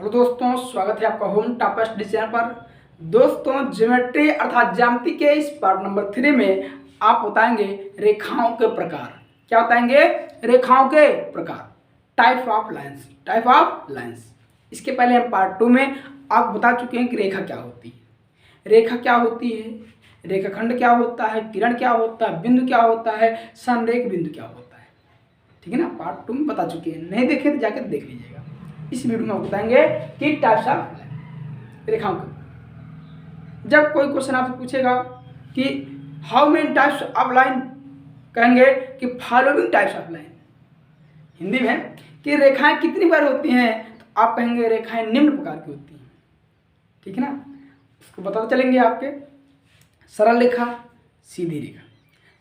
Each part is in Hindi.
हेलो दोस्तों, स्वागत है आपका होम टॉपेस्ट चैनल पर। दोस्तों, ज्योमेट्री अर्थात ज्यामिति के इस पार्ट नंबर 3 में आप बताएंगे रेखाओं के प्रकार। क्या बताएंगे? रेखाओं के प्रकार, टाइप ऑफ लाइंस। इसके पहले हम पार्ट 2 में आप बता चुके हैं कि रेखा क्या होती है, रेखाखंड क्या होता है, किरण क्या होता है, बिंदु क्या होता है, संरेख बिंदु क्या होता है। ठीक है ना, पार्ट 2 में बता चुके हैं। नहीं देखे तो जाकर देख लीजिएगा। इस वीडियो में बताएंगे कि टाइप्स ऑफ रेखाओं के। जब कोई क्वेश्चन आपसे पूछेगा कि how many types of line, कहेंगे कि following types of line. Hindi में कि रेखाएं कितनी बार होती हैं, तो आप कहेंगे रेखाएं निम्न प्रकार की होती हैं। ठीक है ना, उसको बताते चलेंगे आपके। सरल रेखा, सीधी रेखा,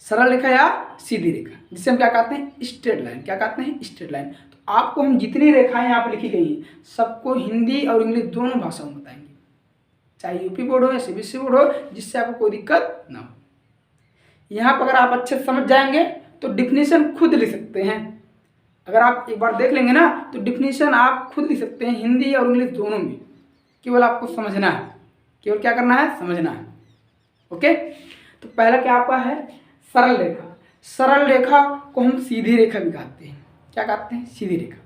सरल रेखा या सीधी रेखा, जिसे हम क्या कहते हैं? Straight line. क्या कहते हैं? Straight line. आपको हम जितनी रेखाएं यहाँ पर लिखी गई हैं सबको हिंदी और इंग्लिश दोनों भाषाओं में बताएंगे, चाहे यूपी बोर्ड हो या सीबीएसई बोर्ड हो, जिससे आपको कोई दिक्कत ना हो। यहाँ पर अगर आप अच्छे से समझ जाएंगे तो डिफिनीशन खुद लिख सकते हैं। अगर आप एक बार देख लेंगे ना तो डिफिनीशन आप खुद लिख सकते हैं, हिंदी और इंग्लिश दोनों में। केवल आपको समझना है, केवल क्या करना है? समझना है। ओके, तो पहला क्या आपका है? सरल रेखा। सरल रेखा को हम सीधी रेखा भी कहते हैं। क्या कहते हैं? सीधी रेखा।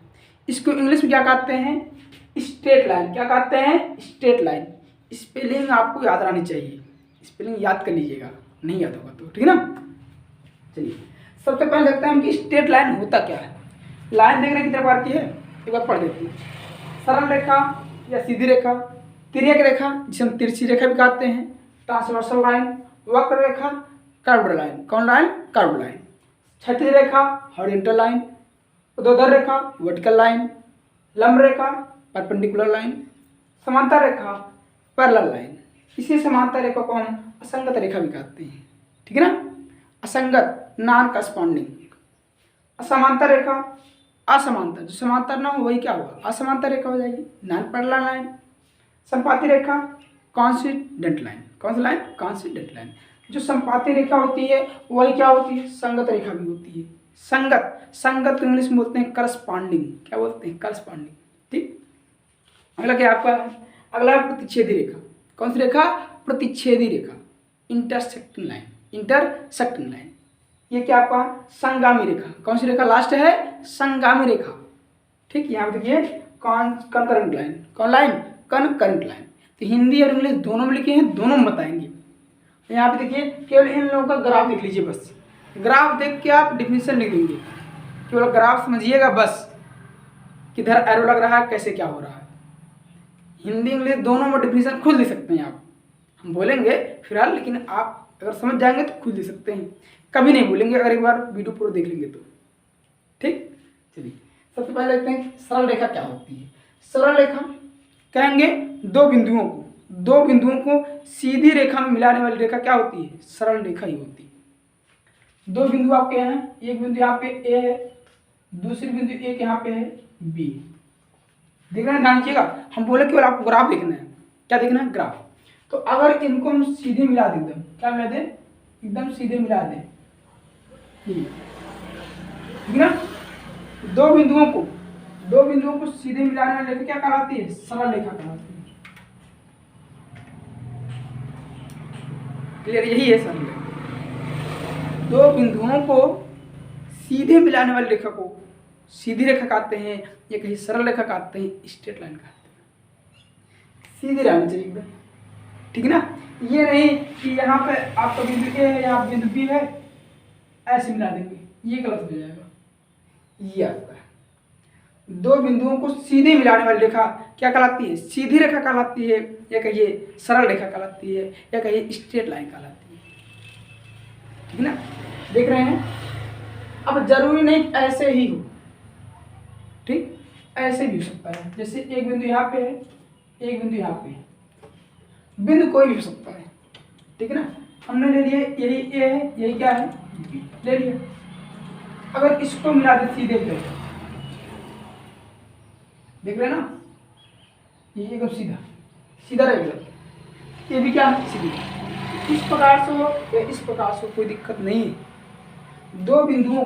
इसको इंग्लिश में क्या कहते हैं? Straight line. क्या कहते हैं? Straight line. स्पेलिंग आपको याद रहनी चाहिए, स्पेलिंग याद कर लीजिएगा, नहीं याद होगा तो। ठीक है ना, चलिए सबसे पहले देखते हैं हम कि स्ट्रेट लाइन होता क्या है। लाइन देखने कितने प्रकार की है, एक बार पढ़ देते हैं। सरल रेखा या सीधी रेखा, तिर्यक रेखा जिसे हम तिरछी रेखा भी कहते हैं, ट्रांसवर्सल लाइन, वक्र रेखा, कर्व्ड लाइन। कौन लाइन? Curved line. क्षैतिज रेखा, हॉरिजॉन्टल लाइन, ऊर्ध्वाधर रेखा, वर्टिकल लाइन, लंब रेखा, परपेंडिकुलर लाइन, समांतर रेखा, पैरेलल लाइन। इसी समांतर रेखा को हम असंगत रेखा भी कहते हैं। ठीक है ना, असंगत, नॉन करस्पॉन्डिंग। असमांतर रेखा, असमांतर, जो समांतर ना हो वही क्या होगा? असमांतर रेखा हो जाएगी, नॉन पैरेलल लाइन। संपाती रेखा, कॉन्सिडेंट लाइन। कौन सी लाइन? Coincident line. जो संपाती रेखा होती है वही क्या होती है? संगत रेखा भी होती है। संगत, संगत इंग्लिश में बोलते हैं करस्पॉन्डिंग। क्या बोलते हैं? करस्पॉन्डिंग। ठीक, अगला क्या आपका? अगला प्रतिच्छेदी रेखा। कौन सी रेखा? प्रतिच्छेदी रेखा, इंटरसेक्टिंग लाइन। इंटरसेक्टिंग लाइन, ये क्या आपका? संगामी रेखा। कौन सी रेखा लास्ट है? संगामी रेखा। ठीक, यहाँ पे देखिए कॉन्करेंट लाइन। कौन लाइन? Concurrent line. तो हिंदी और इंग्लिश दोनों में लिखे हैं, दोनों में बताएंगे। यहाँ पे देखिए केवल इन लोगों का ग्राफ देख लीजिए, बस ग्राफ देख के आप डिफिनीशन लिख देंगे। केवल ग्राफ समझिएगा बस, किधर एरो लग रहा है, कैसे क्या हो रहा है। हिंदी इंग्लिश दोनों में डिफिनीशन खुद लिख सकते हैं आप, हम बोलेंगे फिलहाल, लेकिन आप अगर समझ जाएंगे तो खुद लिख सकते हैं, कभी नहीं भूलेंगे अगर एक बार वीडियो पूरा देख लेंगे तो। ठीक, चलिए सबसे पहले देखते हैं सरल रेखा क्या होती है। सरल रेखा कहेंगे दो बिंदुओं को सीधी रेखा में मिलाने वाली रेखा क्या होती है? सरल रेखा ही होती है। दो बिंदु आपके हैं, एक बिंदु यहाँ पे ए है, दूसरी बिंदु एक यहाँ पे है बी। देखना है, ध्यान रखिएगा, हम बोले केवल आपको ग्राफ देखना है। क्या देखना है? ग्राफ। तो अगर इनको हम सीधे मिला दें, एकदम क्या मिला दें? एकदम सीधे मिला दें, ठीक ना। दो बिंदुओं को सीधे मिलाने वाली रेखा क्या कहलाती है? सरल रेखा कहलाती है। क्लियर? यही है सरल रेखा। दो बिंदुओं को सीधे मिलाने वाली रेखा को सीधी रेखा कहते हैं, या कहीं सरल रेखा कहते हैं, स्ट्रेट लाइन कहते हैं। सीधी रहनी चाहिए एकदम, ठीक है ना। ये नहीं कि यहाँ पे आपका बिंदु ए है, यहाँ बिंदु बी है, ऐसे मिला देंगे, ये गलत हो जाएगा। ये आपका है, दो बिंदुओं को सीधे मिलाने वाली रेखा क्या कहलाती है? सीधी रेखा कहलाती है, या कहिए सरल रेखा कहलाती है, या कहिए स्ट्रेट लाइन कहलाती है। ठीक है ना, देख रहे हैं। अब जरूरी नहीं ऐसे ही हो, ठीक, ऐसे भी हो सकता है। जैसे एक बिंदु यहाँ पे है, एक बिंदु यहाँ पे है, बिंदु कोई भी हो सकता है। ठीक है ना, हमने ले लिए यही ए है, यही क्या है? बी ले लिया। अगर इसको मिला दे सीधे पे, देख रहे हैं ना, ये एकदम सीधा सीधा रहेगा। ये भी क्या है? सीधी। इस प्रकार से हो या इस प्रकार से हो, कोई दिक्कत नहीं है। दो बिंदुओं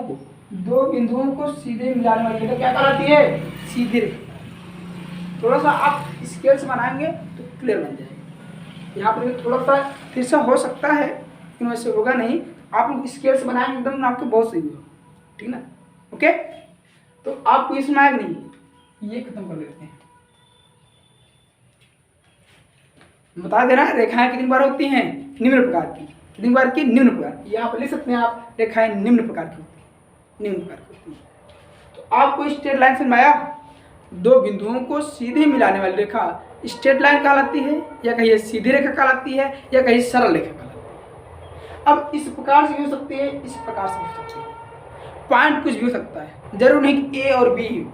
को सीधे मिलाने वाली रेखा क्या कहलाती है? सीधी रेखा। थोड़ा सा आप स्केल से बनाएंगे तो क्लियर बन जाएगा। यहाँ पर भी थोड़ा सा तिरछा हो सकता है लेकिन वैसे होगा नहीं। आप लोग स्केल से बनाएंगे एकदम आपके बहुत सही होगा, ठीक ना। ओके, तो आपको इसमें आएगा नहीं, ये खत्म कर लेते हैं। बता दे रहा है रेखाएं कितनी बार होती हैं, निम्न प्रकार की। कितनी बार की, निम्न प्रकार की। यहाँ पर लिख सकते हैं आप, रेखाएं निम्न प्रकार की होती है, निम्न प्रकार की होती है। तो आपको स्ट्रेट लाइन समझ में आया। दो बिंदुओं को सीधे मिलाने वाली रेखा स्ट्रेट लाइन कहलाती है, या कहीं सीधी रेखा कहलाती है, या कहीं सरल रेखा कहलाती है। अब इस प्रकार से भी हो सकती है, इस प्रकार से भी हो सकती है। पॉइंट कुछ भी हो सकता है, जरूर नहीं कि ए और बी हो,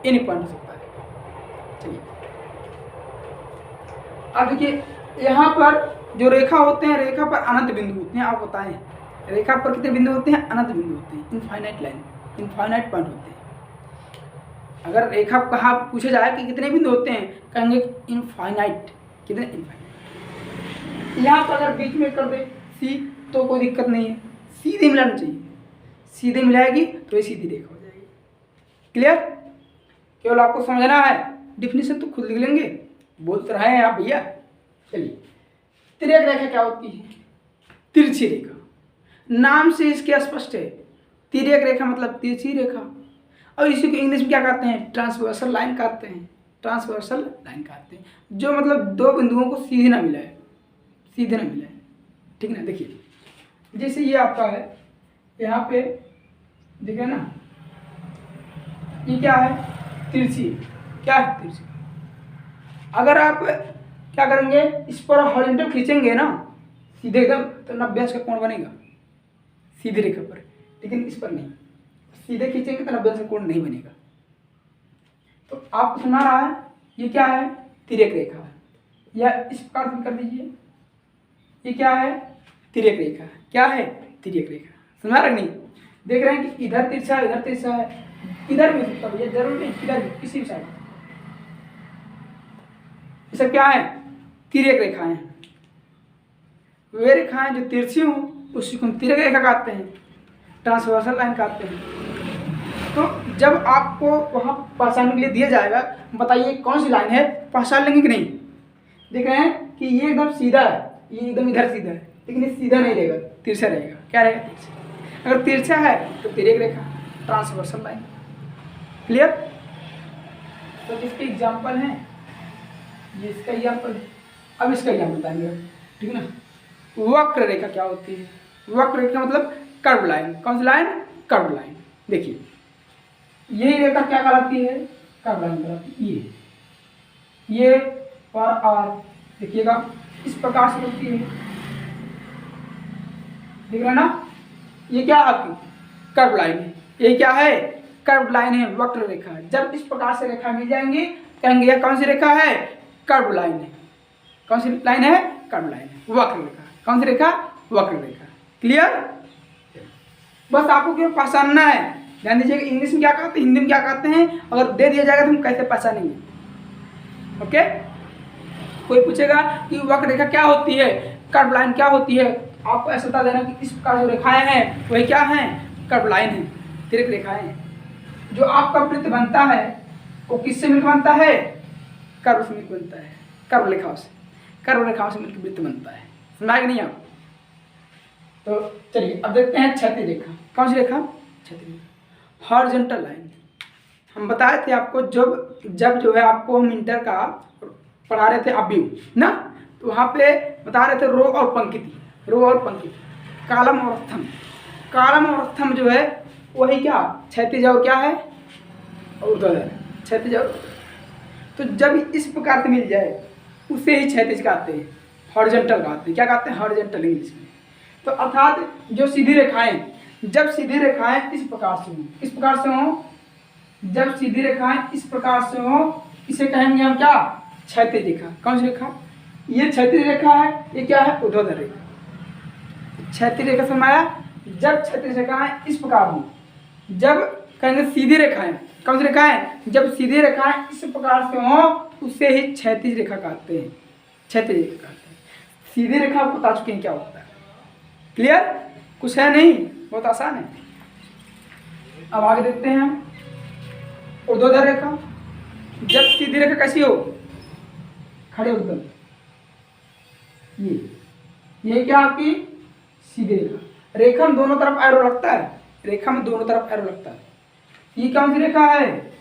इन पॉइंट हो सकता है। चलिए अब देखिए, यहाँ पर जो रेखा होते हैं, रेखा पर अनंत बिंदु होते हैं। आप बताएं रेखा पर कितने बिंदु होते हैं, अनंत बिंदु होते हैं, इनफाइनाइट लाइन, इनफाइनाइट पॉइंट होते हैं। अगर रेखा कहाँ पूछा जाए कि कितने बिंदु होते हैं, कहेंगे इनफाइनाइट, कितने, इनफाइनाइट। यहाँ पर अगर बीच में कर दे सी तो कोई दिक्कत नहीं है, सीधे मिलाना चाहिए, सीधे मिलाएगी तो ये सीधी रेखा हो जाएगी। क्लियर, केवल आपको समझना है, डिफिनेशन तो खुद लिख लेंगे, बोल तो रहे हैं आप भैया। चलिए, तिर्यक रेखा क्या होती है, तिरछी रेखा, नाम से इसके स्पष्ट है। तिर्यक रेखा मतलब तिरछी रेखा, और इसी को इंग्लिश में क्या कहते हैं, ट्रांसवर्सल लाइन कहते हैं, ट्रांसवर्सल लाइन कहते हैं, जो मतलब दो बिंदुओं को सीधे ना मिलाए, सीधे ना मिलाए, ठीक ना। देखिए जैसे ये आपका है, यहाँ पे देखिए ना, ये क्या है, तिरछी, क्या है, तिरछी। अगर आप क्या करेंगे, इस पर हॉरिजॉन्टल खींचेंगे ना सीधे एकदम, तो 90 अंश का कोण बनेगा सीधी रेखा पर, लेकिन इस पर नहीं, सीधे खींचेंगे तो 90 अंश का कोण नहीं बनेगा। तो आपको सुना रहा है, ये क्या है, तिर्यक रेखा है, या इस प्रकार से कर दीजिए, ये क्या है, तिर्यक रेखा, क्या है, तिर्यक रेखा। सुना रहे नहीं, देख रहे हैं कि इधर तिरछा है, इधर तिरछा है, इधर भी सकता है, जरूर नहीं, इधर भी, किसी भी साइड। ये सब क्या है, तिर्यक रेखाएं। वे रेखाएं जो तिरछी हों उसी को हम तिर्यक रेखा कहते हैं, ट्रांसवर्सल लाइन कहते हैं। तो जब आपको वहाँ पहचानने के लिए दिया जाएगा, बताइए कौन सी लाइन है, पहचान लेंगे कि नहीं। देख रहे हैं कि ये एकदम सीधा है, ये एकदम इधर सीधा है, लेकिन ये सीधा नहीं रहेगा, तिरछा रहेगा। क्या रहेगा, तिरछा। अगर तिरछा है तो तिर्यक रेखा, ट्रांसवर्सल लाइन। क्लियर। तो इसके एग्जाम्पल हैं, ये इसका एग्जाम्पल, अब इसका एग्जाम्पल बताएंगे, ठीक है ना। वक्र रेखा क्या होती है, वक्र रेखा मतलब कर्व लाइन। कौन सी लाइन, कर्व लाइन। देखिए यही रेखा क्या कहलाती है, कर्व लाइन कहलाती है। ये पर आर देखिएगा इस प्रकार से होती है, देख रहे ना, ये क्या आपकी कर्व लाइन है, ये क्या है, कर्व लाइन है, वक्र रेखा। जब इस प्रकार से रेखा मिल जाएंगी, कहेंगे यह कौन सी रेखा है, कर्व लाइन है। कौन सी लाइन है, कर्व लाइन है, वक्र रेखा। कौन सी रेखा, वक्र रेखा। क्लियर। बस आपको क्यों पहचानना है, ध्यान दीजिएगा, इंग्लिश में क्या कहते हैं, हिंदी में क्या कहते हैं, अगर दे दिया जाएगा तो हम कैसे पहचानेंगे। ओके, कोई पूछेगा कि वक्र रेखा क्या होती है, कर्व लाइन क्या होती है, आपको ऐसा बता देना कि इस प्रकार जो रेखाएं हैं वही क्या हैं, कर्व लाइन है, तिर्यक रेखाएं हैं। जो आपका वृत्त बनता है वो किससे मिलकर बनता है, कर्व से मिलकर बनता है, कर्व रेखाओं से, कर्व रेखाओं से मिलकर वृत्त बनता है। समझ आएगा नहीं आप। तो चलिए अब देखते हैं क्षैतिज रेखा। कौन सी रेखा, क्षैतिज रेखा, हॉरिजॉन्टल लाइन। हम बताए थे आपको, जब जो है आपको हम इंटर का पढ़ा रहे थे अभी ना, तो वहाँ पे बता रहे थे रो और पंक्ति, रो और पंक्ति, कॉलम और स्तंभ। कॉलम और स्तंभ जो है वही क्या, क्षैतिज और क्या है, ऊर्ध्वाधर, क्षैतिज और। तो जब इस प्रकार से मिल जाए उसे ही क्षैतिज कहते हैं, हॉरिजॉन्टल कहते हैं। क्या कहते हैं, हॉरिजॉन्टल इंग्लिश में। तो अर्थात जो सीधी रेखाएं, जब सीधी रेखाएं इस प्रकार से हों, इस प्रकार से हों, जब सीधी रेखाएं इस प्रकार से हों, इसे कहेंगे हम क्या, क्षैतिज रेखा। कौन सी रेखा, ये क्षैतिज रेखा है, ये क्या है, ऊर्ध्वाधर रेखा। क्षैतिज रेखा समाया, जब क्षैतिज रेखाएं इस प्रकार हों, जब कहेंगे सीधी रेखाएं, कौन सी रेखाएं, जब सीधी रेखाएं इस प्रकार से हों उसे ही क्षैतिज रेखा कहते हैं, क्षैतिज रेखा कहते हैं। सीधी रेखा आपको बता चुके हैं क्या होता है। क्लियर, कुछ है नहीं, बहुत आसान है। अब आगे देखते हैं हम ऊर्ध्वाधर रेखा। जब सीधी रेखा कैसी हो, खड़े हो एकदम, ये क्या आपकी सीधी रेखा। रेखा में दोनों तरफ एरो लगता है, रेखा में दोनों तरफ एरो लगता है। ये कौन सी रेखा है,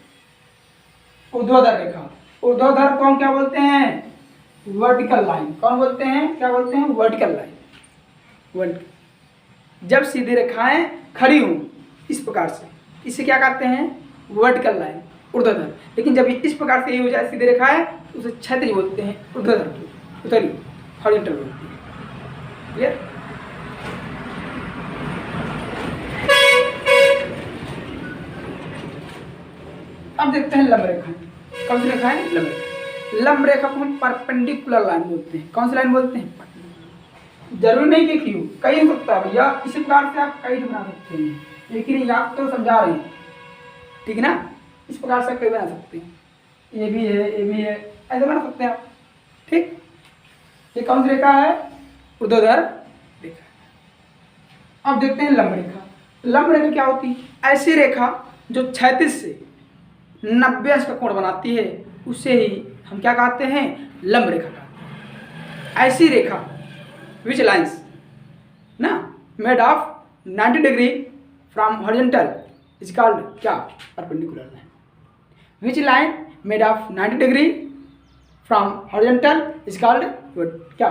ऊर्ध्वाधर रेखा। ऊर्ध्वाधर को हम क्या बोलते हैं, वर्टिकल लाइन। कौन बोलते हैं, क्या बोलते हैं, वर्टिकल लाइन। जब सीधी रेखाएं खड़ी हों इस प्रकार से, इसे क्या कहते हैं, वर्टिकल लाइन, ऊर्ध्वाधर। लेकिन जब इस प्रकार से ये हो जाए सीधी रेखाएं, उसे क्षैतिज बोलते हैं, ऊर्ध्वाधर की, उतरी हॉरिजॉन्टल बोलते हैं। क्लियर। अब देखते हैं लंब रेखा। कौन सी रेखा है, लंब रेखा। लंब रेखा को हम परपेंडिकुलर लाइन बोलते हैं। कौन सी लाइन बोलते हैं, जरूरी नहीं कि क्यों, कई हो सकता है भैया, इसी प्रकार से आप कई बना सकते हैं, लेकिन आप तो समझा रहे हैं, ठीक है ना। इस प्रकार से कई बना सकते हैं, ये भी है, ये भी है, ऐसे बना सकते हैं आप, ठीक। ये कौन सी रेखा है, ऊर्ध्वाधर रेखा। अब देखते हैं लंब रेखा। लंब रेखा क्या होती है, ऐसी रेखा जो क्षैतिज से 90 अंश का कोण बनाती है, उसे ही हम क्या कहते हैं, लंब रेखा कहते हैं। ऐसी रेखा which lines ना made of 90 degree from horizontal is called क्या, perpendicular line. Which line made of 90 degree from horizontal is called क्या,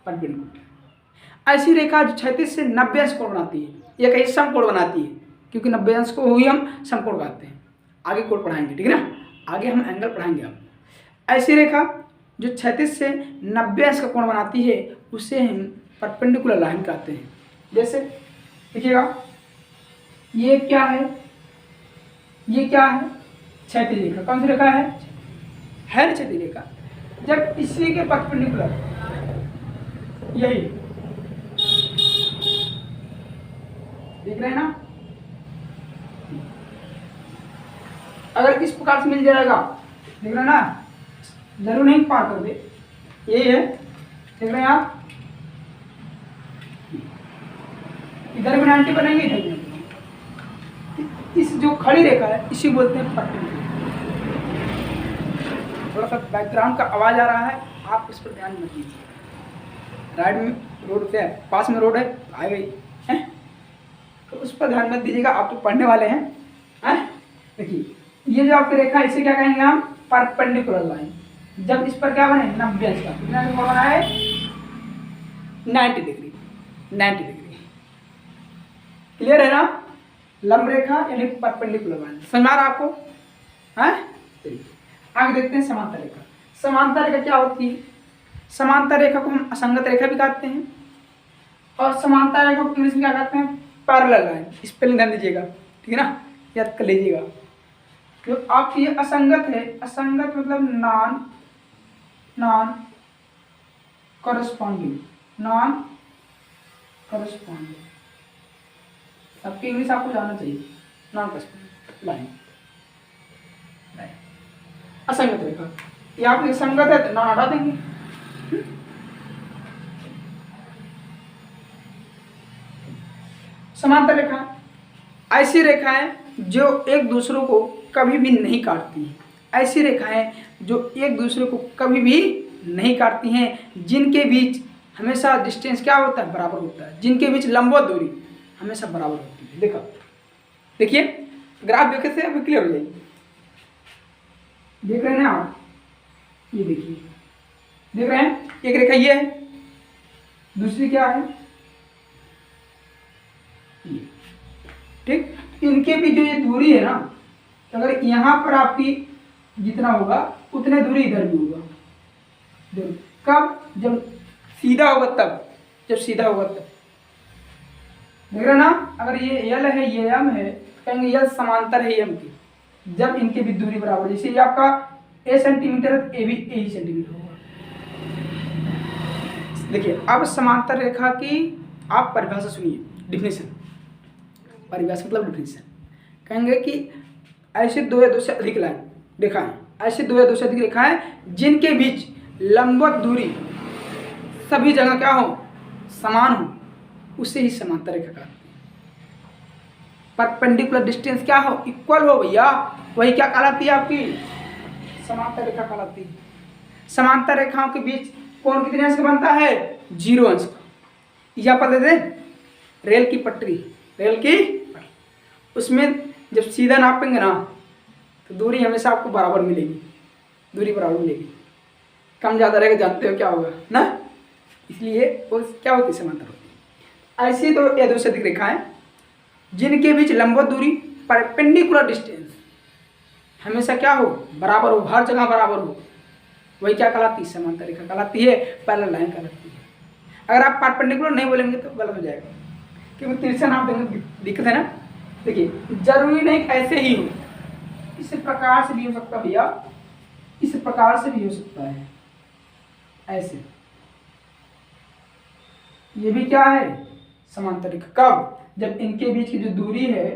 perpendicular. ऐसी रेखा जो क्षैतिज से 90 अंश कोण बनाती है, या कहीं समकोण बनाती है, क्योंकि 90 अंश को ही हम समकोण कहते हैं। आगे कोण पढ़ाएंगे, ठीक है ना, आगे हम एंगल पढ़ाएंगे। अब ऐसी रेखा जो क्षैतिज से 90 अंश का कोण बनाती है, उसे हम परपेंडिकुलर लाइन कहते हैं। जैसे देखिएगा, ये क्या है, ये क्या है, क्षैतिज रेखा। कौन सी रेखा है क्षैतिज रेखा। जब इसी के परपेंडिकुलर, यही देख रहे हैं ना, अगर इस प्रकार से मिल जाएगा, देख रहे हैं ना, जरूर नहीं पार कर दे, यही है, देख रहे हैं आप, इधर भी 90 बनेंगे, इधर भी 90। इस जो खड़ी रेखा है इसी बोलते हैं परपेंडिकुलर। थोड़ा सा बैकग्राउंड का आवाज आ रहा है, आप इस पर ध्यान मत दीजिए। राइट में रोड से पास में रोड है, आ गई है, तो उस पर ध्यान मत दीजिएगा, आप तो पढ़ने वाले हैं। देखिए, ये जो आपकी रेखा, इसे क्या कहेंगे हम, परपेंडिकुलर लाइन। जब इस पर क्या बने, 90 अंश का, कितना कोण बना है, 90 डिग्री, 90 डिग्री। क्लियर है ना, लंब रेखा यानी परपेंडिकुलर लाइन, समझ आ रहा आपको, हैं। चलिए आगे देखते हैं समांतर रेखा। समांतर रेखा क्या होती है, समांतर रेखा को हम असंगत रेखा भी कहते हैं, और समांतर रेखा को इंग्लिश में क्या कहते हैं, पैरेलल लाइन। इस पर ध्यान दीजिएगा, ठीक है ना, याद कर लीजिएगा। जो आपकी ये असंगत है, असंगत मतलब नॉन करस्पॉन्डिंग, नॉन करस्पॉन्डिंग, सबकी इंग्लिश आपको जानना चाहिए, नॉन करस्पॉन्डिंग लाइन, असंगत रेखा। ये आपकी संगत है तो नॉन हटा देंगे। समांतर रेखा ऐसी रेखाएं जो एक दूसरे को कभी भी नहीं काटती हैं, ऐसी रेखाएं जो एक दूसरे को कभी भी नहीं काटती हैं, जिनके बीच हमेशा डिस्टेंस क्या होता है, बराबर होता है, जिनके बीच लंबवत दूरी हमेशा बराबर होती है। देखो, देखिए ग्राफ देखे से अभी क्लियर हो जाएगी। देख रहे हैं ना आप, ये देखिए, देख रहे हैं, एक रेखा ये है, दूसरी क्या है ये, ठीक। इनके भी जो ये दूरी है ना, तो अगर यहाँ पर आपकी जितना होगा उतने दूरी इधर भी होगा। कब, जब सीधा होगा तब, जब सीधा होगा तब, देख रहे ना। अगर ये यल है, ये एम है, कहेंगे यल समांतर है एम की, जब इनके भी दूरी बराबर, जैसे ये आपका ए सेंटीमीटर है, ए भी ए सेंटीमीटर होगा। देखिए अब समांतर रेखा की आप परिभाषा सुनिए, डिफिनेशन। परिभाषा मतलब डिफिनेशन, कहेंगे कि ऐसे दो या दो से अधिक लाइन रेखाएं, ऐसे दो या दो से अधिक रेखाएं जिनके बीच लंबवत दूरी सभी जगह क्या हो, समान हो, उसे ही समांतर रेखा कहते हैं। परपेंडिकुलर डिस्टेंस क्या हो, इक्वल हो भैया, वही क्या कहलाती है आपकी समांतर रेखा कहलाती है। समांतर रेखाओं के बीच कोण कितने अंश का बनता है? 0 अंश का। या पर दे दे रेल की पटरी, उसमें जब सीधा नापेंगे ना तो दूरी हमेशा आपको बराबर मिलेगी, दूरी बराबर मिलेगी। कम ज़्यादा रहेगा, जानते हो क्या होगा ना, इसलिए वो क्या होती है? समांतर होती है। ऐसी तो ये 2 से अधिक रेखाएं जिनके बीच लंबवत दूरी परपेंडिकुलर डिस्टेंस हमेशा क्या हो? बराबर हो, हर जगह बराबर हो, वही क्या कहलाती है? समांतर रेखा कहलाती है, पैरेलल लाइन कहलाती है। अगर आप परपेंडिकुलर नहीं बोलेंगे तो गलत हो जाएगा, क्योंकि तिरछा नाप देंगे, दिक्कत है ना। देखिए, जरूरी नहीं ऐसे ही हो, इस प्रकार से भी हो सकता है भैया, इस प्रकार से भी हो सकता है, ऐसे। ये भी क्या है? समांतर रेखा। कब? जब इनके बीच की जो दूरी है,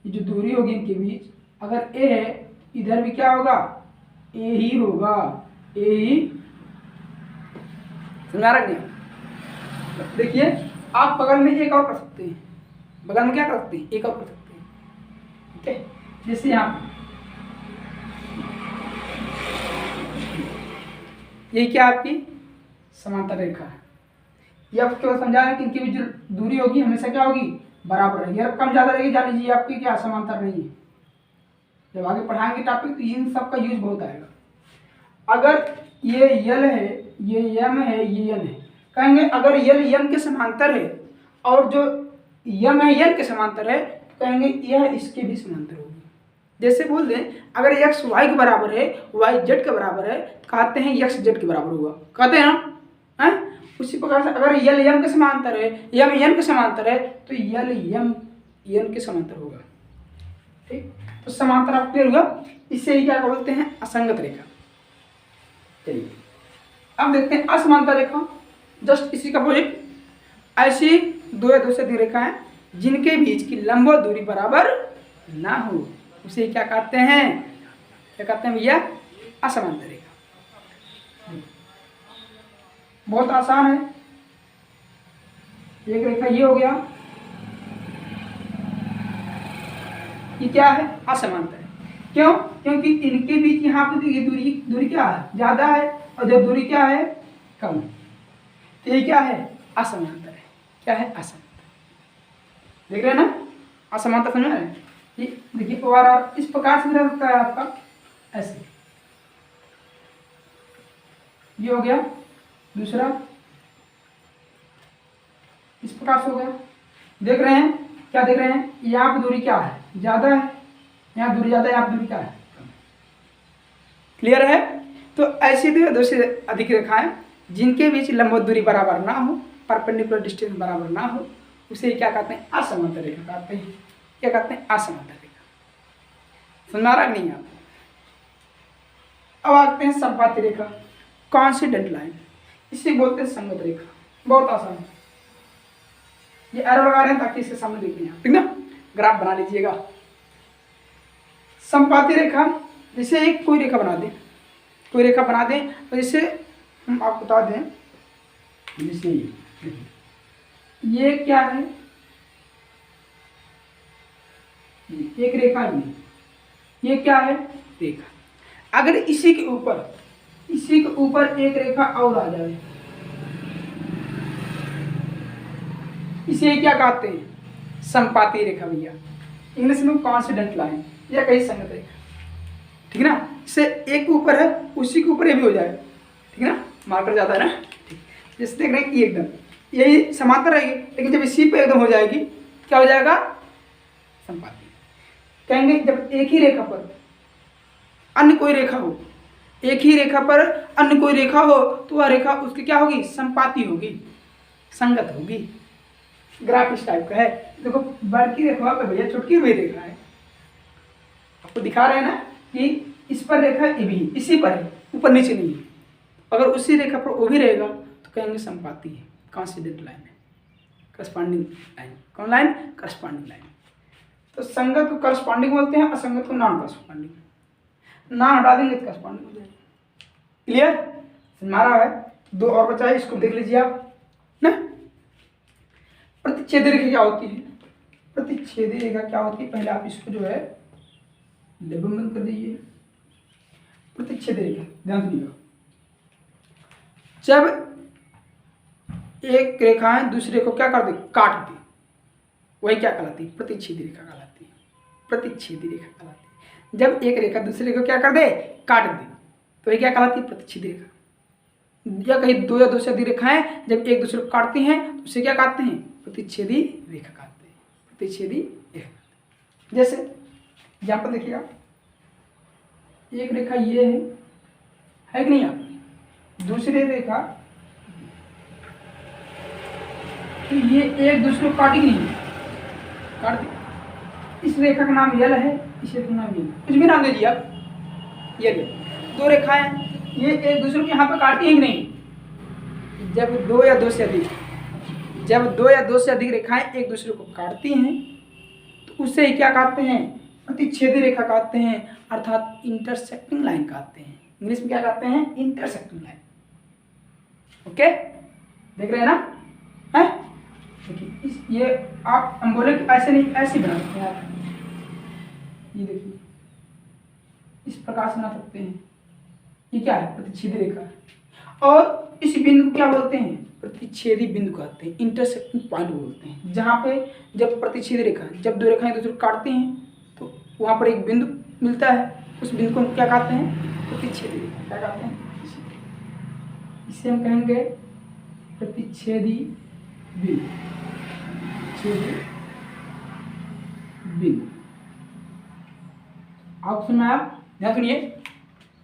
ये जो दूरी होगी इनके बीच, अगर ए है, इधर भी क्या होगा? ए ही होगा, ए ही। समझा रहा नहीं? देखिए, आप बगल में एक और कर सकते हैं, बगल में क्या कर सकते हैं? एक और कर सकते हैं, ठीक है। जैसे यहाँ ये क्या आपकी समांतर रेखा है। ये आपको केवल समझा रहे हैं कि इनके बीच जो दूरी होगी हमेशा क्या होगी? बराबर रहेगी। अगर कम ज़्यादा रहेगी, जान लीजिए आपकी क्या समांतर नहीं है। जब आगे पढ़ाएंगे टॉपिक तो इन सब का यूज बहुत आएगा। अगर ये यल है, ये यम है, ये यन है, कहेंगे अगर यल यम के समांतर है और जो यम है यल के समांतर है, तो कहेंगे यह इसके भी समांतर होगी। जैसे बोल दें अगर x y के बराबर है, y z के बराबर है, कहते हैं x z के बराबर होगा, कहते हैं ना। उसी प्रकार से अगर यल यम के समांतर है, यम यन के समांतर है, तो यल यम यन के समांतर होगा। ठीक, तो समांतर आप क्लियर हुआ। इसे ही क्या बोलते हैं? असंगत रेखा। चलिए अब देखते हैं असमांतर रेखा, जस्ट इसी का अपोजिट। ऐसी 2 या 2 से अधिक रेखाएं जिनके बीच की लंबवत दूरी बराबर ना हो, उसे क्या कहते हैं? क्या कहते हैं भैया? असमांतर रेखा। बहुत आसान है। एक रेखा ये हो गया, ये क्या है? असमांतर है। क्यों? क्योंकि इनके बीच यहाँ पे ये दूरी क्या है? ज्यादा है, और जब दूरी क्या है? कम है, तो ये क्या है? असमांतर है। क्या है? असमांतर। देख रहे हैं ना? असमांतर समझ रहे हैं? ये देखिए और इस प्रकार से रह सकता है आपका, ऐसे। ये हो गया दूसरा, इस प्रकार से हो गया। देख रहे हैं? क्या देख रहे हैं? यहाँ पे दूरी क्या है? ज्यादा है, यहाँ दूरी ज्यादा है, यहाँ पे दूरी क्या है? क्लियर है? तो ऐसी 2 से अधिक रेखाएं जिनके बीच लंबवत दूरी बराबर ना हो, परपेंडिकुलर डिस्टेंस बराबर ना हो, उसे क्या कहते हैं? असमांतर रेखा कहते हैं। क्या कहते हैं? असमांतर रेखा। समझ रहा नहीं आप? अब आते हैं संपाती रेखा, कॉन्सिडेंट लाइन, इसे बोलते हैं संगत रेखा। बहुत आसान है। ये एरो लगा रहे हैं ताकि इसके सामने देख लें, ठीक ना? ग्राफ बना लीजिएगा। संपाती रेखा, जैसे एक कोई रेखा बना दें, कोई रेखा बना दें, तो जैसे हम आपको बता दें, जैसे ये क्या है? एक रेखा है, ये क्या है? रेखा। अगर इसी के ऊपर एक रेखा और आ जाए, इसे क्या कहते हैं? संपाती रेखा भैया, इंग्लिश में कॉन्सिडेंट लाइन या कहीं संगत रेखा, ठीक है ना? इससे एक ऊपर है, उसी के ऊपर ये भी हो जाए, ठीक है ना? मार्कर ज्यादा है ना, जैसे देख रहे हैं कि एकदम यही समांतर रहेगी, लेकिन जब इसी पे एकदम हो जाएगी, क्या हो जाएगा? संपाती। कहेंगे जब एक ही रेखा पर अन्य कोई रेखा हो, एक ही रेखा पर अन्य कोई रेखा हो, तो वह रेखा उसकी क्या होगी? संपाती होगी, संगत होगी। ग्राफ इस टाइप का है। देखो बड़की रेखा पे भैया छोटकी हुई रेखा है, आपको दिखा रहे हैं ना कि इस पर रेखा ये भी इसी पर है, ऊपर नीचे नहीं है। अगर उसी रेखा पर वो भी रहेगा तो कहेंगे संपाती है, कॉन्सिडेंट लाइन है, करस्पॉन्डिंग लाइन। कौन लाइन? Corresponding line. तो संगत को करस्पॉन्डिंग बोलते हैं, असंगत को नॉन करस्पॉन्डिंग। ना हटा देंगे तो करस्पॉन्डिंग हो जाएगी। क्लियर? हमारा है 2 और बचा है, इसको देख लीजिए आप ना। प्रतिच्छेदी रेखा क्या होती है? प्रतिच्छेदी रेखा क्या होती है? पहले आप इसको जो है डब्बा बंद कर दीजिए। प्रतिच्छेदी रेखा, ध्यान सुनिएगा। जब एक रेखाएं दूसरे को क्या कर दे, काट दे, वही क्या कहलाती है, प्रतिच्छेदी रेखा कहलाती है। प्रतिच्छेदी रेखा कहलाती है। जब एक रेखा दूसरे को क्या कर दे, काट दे, तो ये क्या कहलाती है, प्रतिच्छेदी रेखा। या कहीं दो या दो से अधिक रेखाएं जब एक दूसरे को काटती हैं तो उसे क्या कहते हैं, प्रतिच्छेदी रेखा कहते हैं। प्रतिच्छेदी रेखा। जैसे यहाँ पर देखिएगा, एक रेखा ये है कि नहीं, आप दूसरी रेखा, तो ये एक दूसरे को काटेगी नहीं, काट दी। इस रेखा का नाम यल है, इस रेखा का नाम यल, कुछ भी नाम दीजिए आप। ये दो रेखाएं, ये एक दूसरे को यहाँ पे काटी है कि नहीं। जब दो या दो से अधिक रेखाएं एक दूसरे को काटती हैं तो उसे क्या कहते हैं, प्रतिच्छेदी रेखा कहते हैं, अर्थात इंटरसेक्टिंग लाइन कहते हैं। इंग्लिश में क्या कहते हैं, इंटरसेक्टिंग लाइन। ओके, देख रहे हैं ना, है देखिए ये आप हम बोले ऐसे नहीं, ऐसे बना सकते हैं आप। ये देखिए इस प्रकार से बना सकते हैं। ये क्या है, प्रतिच्छेदी रेखा है। और इस बिंदु को क्या बोलते हैं, प्रतिच्छेदी बिंदु कहते हैं, इंटरसेक्टिंग पॉइंट बोलते हैं। जहाँ पे जब प्रतिच्छेदी रेखा, जब दो रेखाएं दूसरे को काटती हैं तो वहाँ पर एक बिंदु मिलता है, उस बिंदु को क्या कहते हैं, प्रतिच्छेदी रेखा। क्या कहते हैं, इसे हम कहेंगे प्रतिच्छेदी बिंदु। बिंदु आप सुना, आप ध्यान सुनिए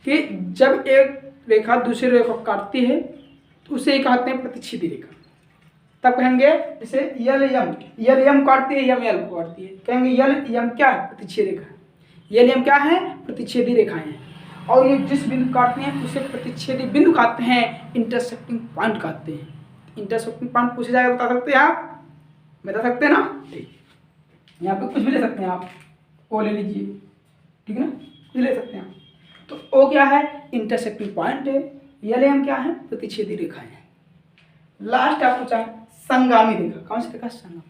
कि जब एक रेखा दूसरी रेखा को काटती है तो उसे कहते हैं प्रतिच्छेदी रेखा। तब कहेंगे जैसे यल यम काटती है, यम यल को काटती है, कहेंगे यल यम क्या है, प्रतिच्छेदी रेखा। यल यम क्या है, प्रतिच्छेदी रेखाएं हैं। और ये जिस बिंदु काटते हैं उसे प्रतिच्छेदी बिंदु कहते हैं, इंटरसेक्टिंग पॉइंट कहते हैं। इंटरसेक्टिंग पॉइंट पूछा जाएगा, बता सकते हैं आप, बता सकते हैं ना। ठीक, यहाँ पे कुछ भी ले सकते हैं आप, ओ ले लीजिए, ठीक है ना, कुछ ले सकते हैं आप। तो ओ क्या है, इंटरसेक्टिंग पॉइंट है। यल एम क्या है, प्रतिच्छेदी रेखाएं हैं। लास्ट आप पूछा है संगामी रेखा। कौन सी रेखा, संगामी,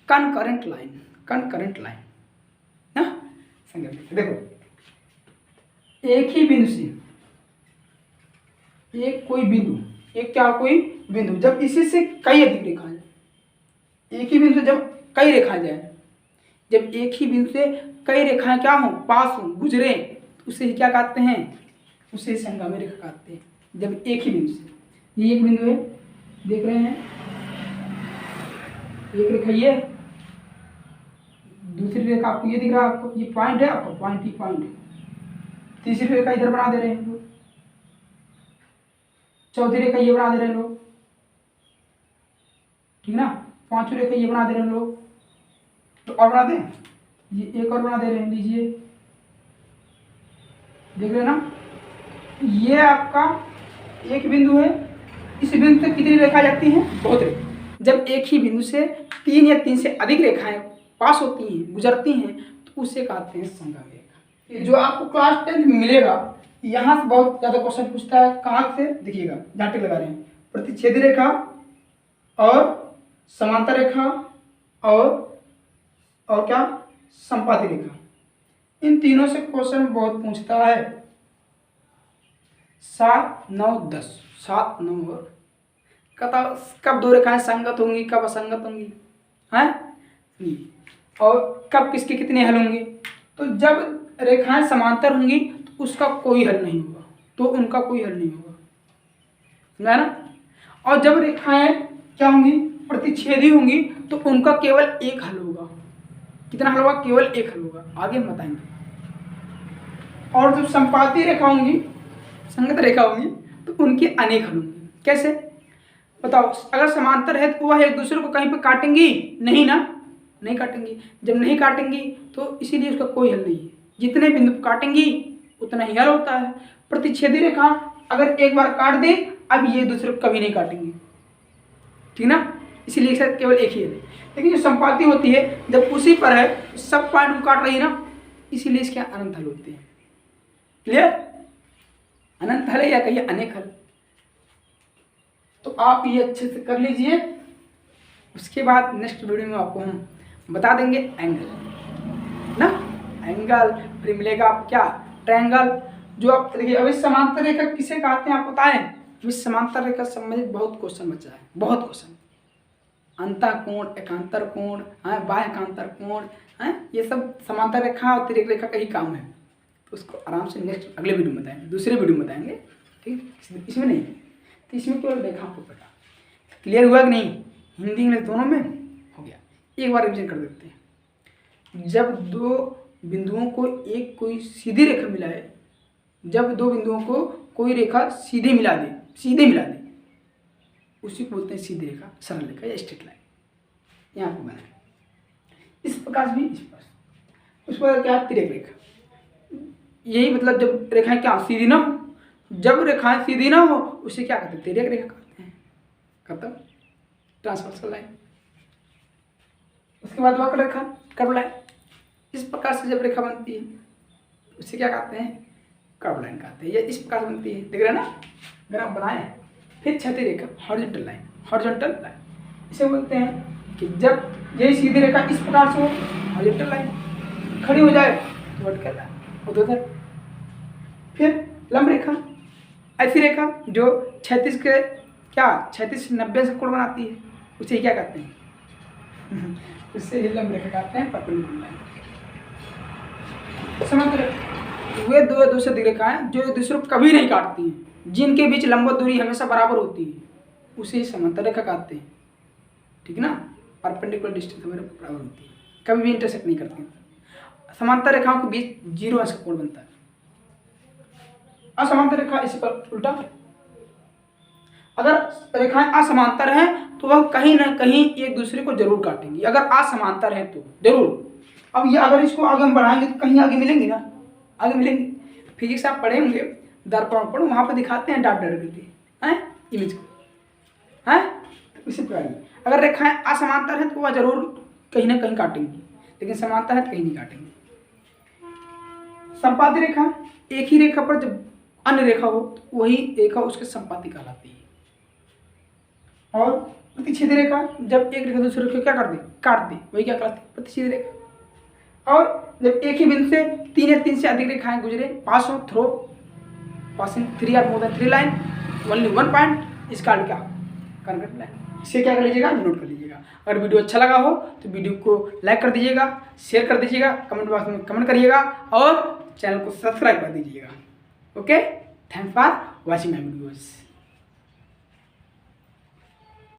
कनकरेंट लाइन, कनकरेंट लाइन ना, संगामी। देखो एक ही बिंदु से एक कोई बिंदु, एक क्या कोई बिंदु, जब इसी से कई अधिक रेखाएं, एक ही बिंदु से जब कई रेखाएं जाए, जब एक ही बिंदु से कई रेखाएं क्या हो, पास हो, गुजरे, तो उसे क्या कहते हैं, उसे संगामी रेखा कहते हैं। जब एक ही बिंदु से, ये एक बिंदु है, देख रहे हैं, एक रेखा ये, दूसरी रेखा आपको ये दिख रहा है, आपको ये पॉइंट है, आपको पॉइंट ही पॉइंट है। तीसरी रेखा इधर बना दे रहे हैं लोग, चौथी रेखा ये बना दे रहे हैं लोग, ठीक ना, पांचवी रेखा ये बना दे रहे हैं लोग। तो और बना दें, ये एक और बना दे रहे हैं, लीजिए, देख रहे हैं ना, ये आपका एक बिंदु है। इस बिंदु से कितनी रेखा जाती हैं, बहुत रेखा। जब एक ही बिंदु से तीन या तीन से अधिक रेखाएं पास होती हैं, गुजरती हैं, तो उसे कहते हैं संगामी रेखा। जो आपको क्लास 10 में मिलेगा, यहाँ से बहुत ज़्यादा क्वेश्चन पूछता है। कहाँ से, देखिएगा, जहाँ टिक लगा रहे हैं, प्रतिच्छेदी रेखा और समांतर रेखा और क्या, संपाती रेखा। इन तीनों से क्वेश्चन बहुत पूछता है। 7, 9, 10, 7, 9 और कब दो रेखाएं संगत होंगी, कब असंगत होंगी, हैं, और कब किसके कितने हल होंगे। तो जब रेखाएं समांतर होंगी तो उसका कोई हल नहीं होगा, तो उनका कोई हल नहीं होगा, समझा ना। और जब रेखाएं क्या होंगी, प्रतिच्छेदी होंगी, तो उनका केवल एक हल होगा। कितना हल होगा, केवल एक हल होगा, आगे हम बताएंगे। और जब संपाती रेखा होंगी, संगत रेखा होंगी, तो उनके अनेक हल होंगे। कैसे बताओ, अगर समांतर है तो वह एक दूसरे को कहीं पर काटेंगी नहीं ना, नहीं काटेंगी। जब नहीं काटेंगी तो इसीलिए उसका कोई हल नहीं है। जितने बिंदु काटेंगी उतना ही हल होता है। प्रतिच्छेदी रेखा अगर एक बार काट दे, अब ये दूसरे को कभी नहीं काटेंगे, ठीक ना, इसीलिए इसका केवल एक ही है। लेकिन जो संपाती होती है, जब उसी पर है, सब पॉइंट को काट रही है ना, इसीलिए इसके अनंत हल होते हैं। क्लियर, अनंत हल है या कहिए अनेक हल। तो आप ये अच्छे से कर लीजिए। उसके बाद नेक्स्ट वीडियो में आपको हम बता देंगे एंगल ना, एंगल, फिर मिलेगा आपको क्या, ट्रायंगल, जो आप देखिए, अभी समांतर रेखा किसे कहते हैं आपको पता है? अभी समांतर रेखा संबंधित बहुत क्वेश्चन बचा है, बहुत क्वेश्चन। अंतःकोण, एकांतर कोण, बाह्य एकांतर कोण, ये सब समांतर रेखा और तिर्यक रेखा का ही काम है। तो उसको आराम से नेक्स्ट अगले वीडियो में बताएंगे, दूसरे वीडियो में बताएंगे, ठीक। इसमें नहीं, तो इसमें केवल रेखा को पता। क्लियर हुआ कि नहीं? हिंदी इंग्लिश दोनों में हो गया। एक बार रिविजन कर देते हैं। जब दो बिंदुओं को एक कोई सीधी रेखा मिलाए, जब दो बिंदुओं को कोई रेखा सीधे मिला दे, उसी को बोलते हैं सीधी रेखा, सरल रेखा या स्ट्रेट लाइन। यहाँ पर बनाए इस प्रकार भी, इस पर उसके बाद क्या है? तिर्यक रेखा। यही मतलब जब रेखाएं क्या सीधी ना हो, जब रेखाएं सीधी ना हो उसे क्या कहते हैं? तिर्यक रेखा कहते हैं। खत्म, ट्रांसवर्सल लाइन। उसके बाद वक्र रेखा, कर्व लाइन। इस प्रकार से जब रेखा बनती है उसे क्या कहते हैं? कर्व लाइन कहते हैं। ये इस प्रकार बनती है, देख रहे हैं ना? अगर आप बनाए फिर क्षैतिज रेखा, हॉरिजॉन्टल लाइन, हॉरिजॉन्टल लाइन इसे बोलते हैं कि जब यही सीधी रेखा इस प्रकार से हो, हॉरिजॉन्टल लाइन, खड़ी हो जाए तो वर्टिकल लाइन, उधर। फिर लंब रेखा, ऐसी रेखा जो 36 के क्या 36 से 90 से कोण बनाती है, उसे क्या कहते हैं? उससे ही लंब रेखा कहते हैं, परपेंडिकुलर लाइन। समांतर वे दो से रेखाएं जो एक दूसरे को कभी नहीं काटती हैं, जिनके बीच लंबवत दूरी हमेशा बराबर होती है, उसे ही समांतर रेखा कहते हैं। ठीक है ना? परपेंडिकुलर डिस्टेंस हमेशा बराबर होती है, कभी भी इंटरसेक्ट नहीं करती। समांतर रेखाओं के बीच 0 अंश का कोण बनता है। असमांतर रेखा इसी पर उल्टा, अगर रेखाएं असमांतर हैं तो वह कहीं ना कहीं एक दूसरे को जरूर काटेंगी। अगर असमांतर है तो जरूर। अब ये अगर इसको आगे हम बढ़ाएंगे तो कहीं आगे मिलेंगी ना, आगे मिलेंगे। फिजिक्स आप पढ़े होंगे, दर्पण पर वहाँ पर दिखाते हैं डॉट डॉट करके इमेज को, इसी प्रकार अगर रेखाएं असमांतर हैं तो वह जरूर कहीं ना कहीं काटेंगी, लेकिन समांतर है तो कहीं नहीं काटेंगी। संपाती रेखा, एक ही रेखा पर जब अन्य रेखा हो तो वही रेखा उसके संपाती कहलाती है। और प्रतिच्छेदी रेखा, जब एक रेखा दूसरे रेखा क्या कर दे, काट दे, वही क्या कहलाती है? प्रतिच्छेदी रेखा। और जब एक ही बिंदु से 3 या 3 से अधिक रेखाएं गुजरे, पास हो, थ्रो, पासिंग 3 और more than 3 line, only 1 point, इसका क्या? Concrete line. इसे क्या कर लीजिएगा? नोट कर लीजिएगा। अगर वीडियो अच्छा लगा हो तो वीडियो को लाइक कर दीजिएगा, शेयर कर दीजिएगा, कमेंट बॉक्स में कमेंट करिएगा और चैनल को सब्सक्राइब कर दीजिएगा। Okay, thanks for watching my videos.